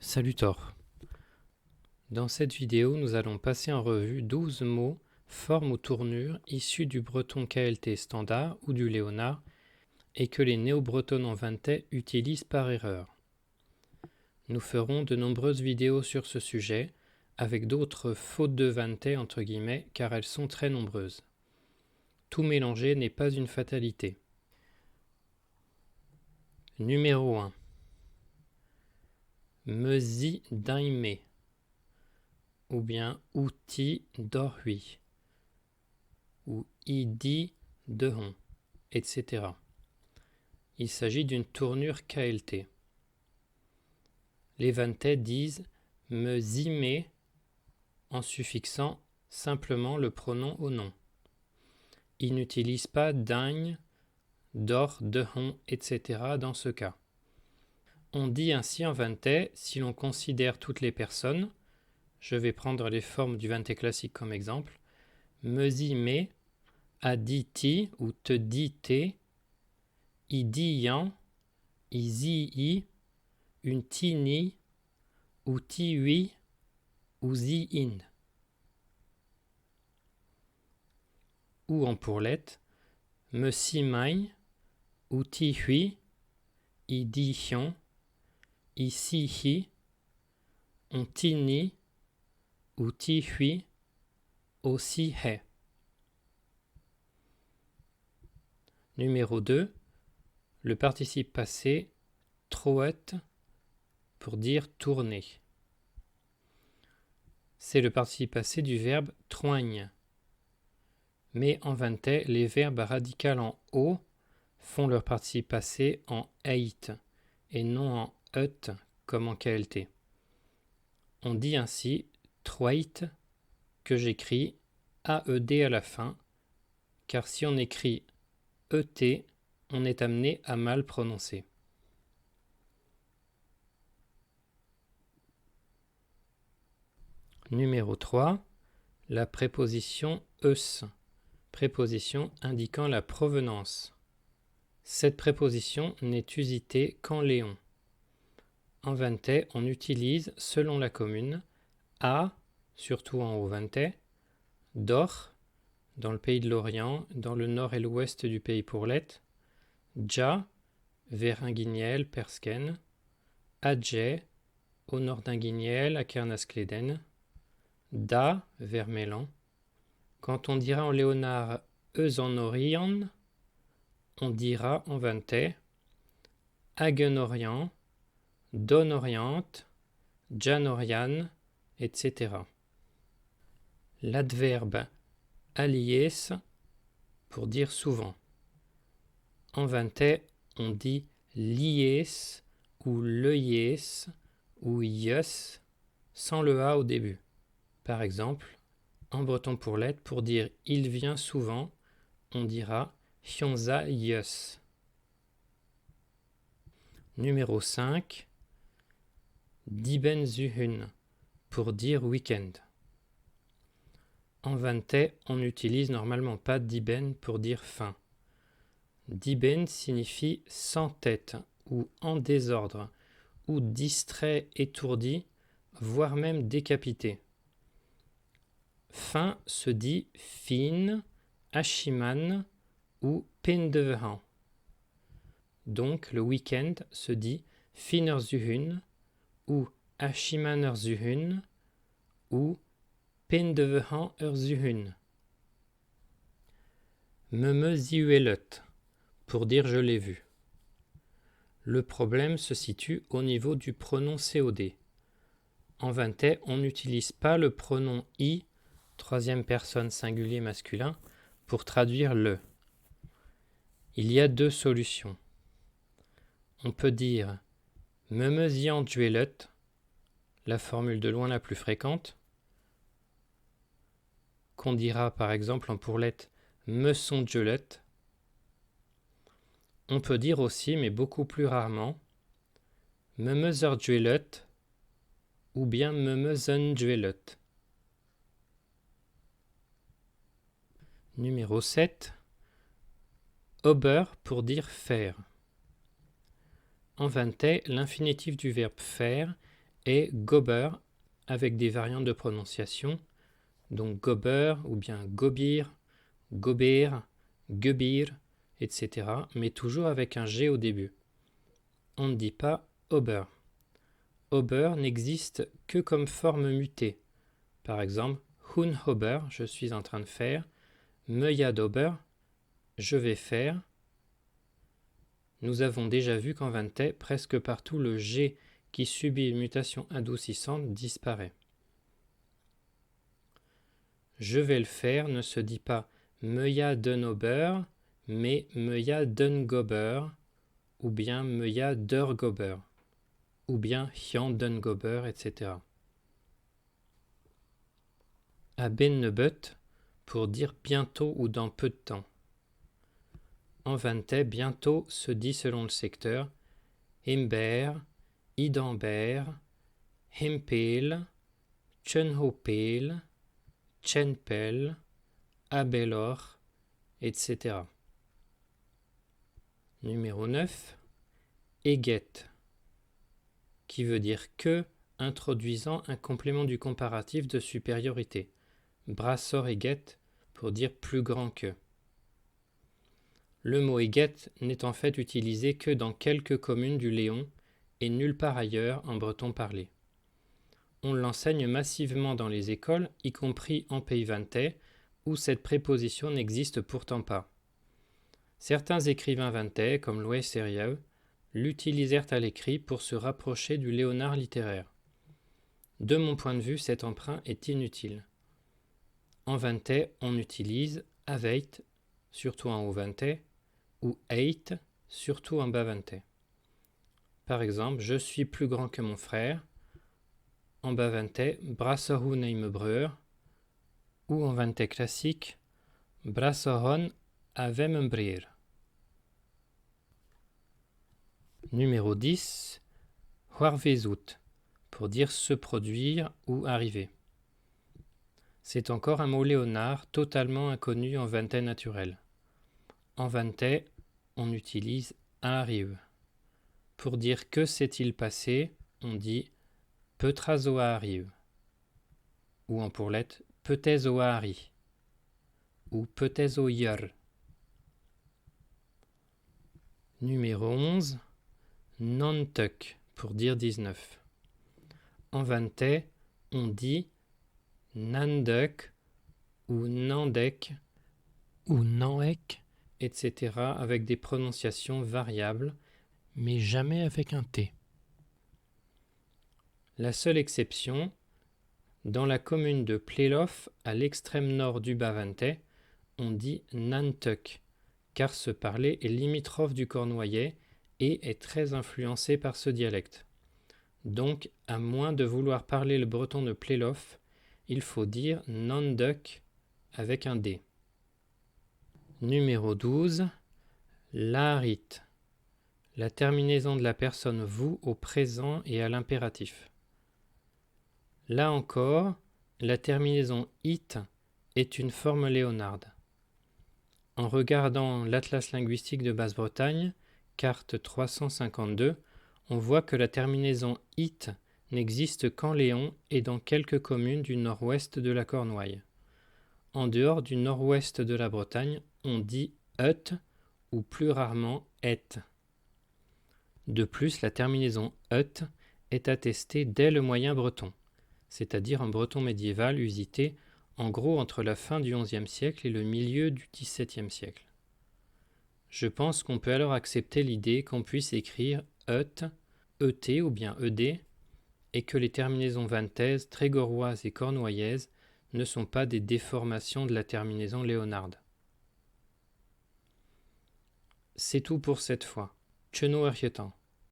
Salutor. Dans cette vidéo, nous allons passer en revue 12 mots, formes ou tournures issus du breton KLT standard ou du léonard et que les néo-bretons en vintais utilisent par erreur. Nous ferons de nombreuses vidéos sur ce sujet, avec d'autres fautes de vintais entre guillemets, car elles sont très nombreuses. Tout mélanger n'est pas une fatalité. Numéro 1. Mezi daime ou bien outil d'orhui ou idi dehon, etc. Il s'agit d'une tournure KLT. Les vantais disent me zime en suffixant simplement le pronom au nom. Ils n'utilisent pas dagne, dor, dehon, etc. dans ce cas. On dit ainsi en vintais si l'on considère toutes les personnes. Je vais prendre les formes du vintais classique comme exemple. Me zime, a dit ti ou te dit te, i dit yan, i zi i, une ti ni, ou ti ui, ou zi in. Ou en pourlette, me si mai, ou ti hui, i di hion, i si hi, on ti ni, ou ti hui, aussi he. Numéro 2, le participe passé troet pour dire tourner. C'est le participe passé du verbe troigne. Mais en vintais, les verbes radical en o font leur participe passé en eit et non en eut comme en KLT. On dit ainsi troit que j'écris AED à la fin, car si on écrit ET, on est amené à mal prononcer. Numéro 3, la préposition eus, préposition indiquant la provenance. Cette préposition n'est usitée qu'en léon. En vintais, on utilise, selon la commune, a, surtout en haut vintais, dor, dans le pays de l'Orient, dans le nord et l'ouest du pays pourlette, dja, vers Inguiniel, Persken, adje, au nord d'Inguiniel, à Kernaskleden, da, vers Mélan. Quand on dira en léonard eus en Orient, on dira en vintais Agen Orient, Don Orient, Jan Orian, etc. L'adverbe alies pour dire souvent. En vintais, on dit lies ou leyes ou ies sans le a au début. Par exemple, en breton pourlette, pour dire il vient souvent, on dira Hyonza ies. Numéro 5. Diben zuhun pour dire week-end. En vintais, on n'utilise normalement pas diben pour dire fin. Diben signifie sans tête ou en désordre ou distrait, étourdi, voire même décapité. Fin se dit fin, ashiman ou pendevehan. Donc le week-end se dit finerzuhun ou ashimanerzuhun ou pendevehan erzuhun. Me ziuelet pour dire je l'ai vu. Le problème se situe au niveau du pronom COD. En vintais, on n'utilise pas le pronom i, troisième personne singulier masculin, pour traduire le. Il y a deux solutions. On peut dire me zianduelet, la formule de loin la plus fréquente, qu'on dira par exemple en pourlette me sondjuelet. On peut dire aussi, mais beaucoup plus rarement, me zerduelet ou bien me zenduelet. Numéro 7. Ober pour dire faire. En vintais, l'infinitif du verbe faire et gober avec des variantes de prononciation, donc gober ou bien gobir, gober, gebir, etc. mais toujours avec un G au début. On ne dit pas ober. Ober n'existe que comme forme mutée. Par exemple, hun ober, je suis en train de faire, meuillad ober, je vais faire. Nous avons déjà vu qu'en Vante, presque partout le G qui subit une mutation adoucissante disparaît. Je vais le faire ne se dit pas Meuya den Ober, mais Meuya den Gober, ou bien Meuya der Gober, ou bien Hian den Gober, etc. À Bennebut, pour dire bientôt ou dans peu de temps. En Vante, bientôt se dit selon le secteur Himber, Idamber, Himpel, Chenhopel, Chenpel, Abelor, etc. Numéro 9. Eget, qui veut dire que, introduisant un complément du comparatif de supériorité. Brassor eget, pour dire plus grand que. Le mot eget n'est en fait utilisé que dans quelques communes du Léon et nulle part ailleurs en breton parlé. On l'enseigne massivement dans les écoles, y compris en Pays Vantais, où cette préposition n'existe pourtant pas. Certains écrivains vantais, comme Louis Sérieux, l'utilisèrent à l'écrit pour se rapprocher du Léonard littéraire. De mon point de vue, cet emprunt est inutile. En vantais, on utilise aveit, surtout en haut vantais, ou eit, surtout en bas vantais. Par exemple, je suis plus grand que mon frère. En bas vantais, brasserhun heimbreur, ou en vantais classique, brasserhon avemembrir. Numéro 10, Hoarvezut, pour dire se produire ou arriver. C'est encore un mot léonard totalement inconnu en vantais naturel. En vantais, on utilise arrive. Pour dire que s'est-il passé, on dit Peutrazoa arrive. Ou en pourlette, Peutezoa arri. Ou Peutezoyer. Numéro 11, Nantuck, pour dire 19. En vantais, on dit Nanduk ou Nandek ou Nanhek, etc. avec des prononciations variables, mais jamais avec un T. La seule exception, dans la commune de Plélof, à l'extrême nord du Bas-Vantais, on dit Nantuck, car ce parler est limitrophe du cornouaillais et est très influencé par ce dialecte. Donc, à moins de vouloir parler le breton de Plélof, il faut dire Nanduck avec un D. Numéro 12. Laharit. La terminaison de la personne vous au présent et à l'impératif. Là encore, la terminaison it est une forme léonarde. En regardant l'Atlas linguistique de Basse-Bretagne, carte 352, on voit que la terminaison it n'existe qu'en Léon et dans quelques communes du nord-ouest de la Cornouaille. En dehors du nord-ouest de la Bretagne, on dit ut ou plus rarement et. De plus, la terminaison ut est attestée dès le moyen breton, c'est-à-dire un breton médiéval usité en gros entre la fin du XIe siècle et le milieu du XVIIe siècle. Je pense qu'on peut alors accepter l'idée qu'on puisse écrire ut, et ou bien ed, et que les terminaisons vantaises, trégoroises et cornouaillaises ne sont pas des déformations de la terminaison léonarde. C'est tout pour cette fois. Tcheno Arietan.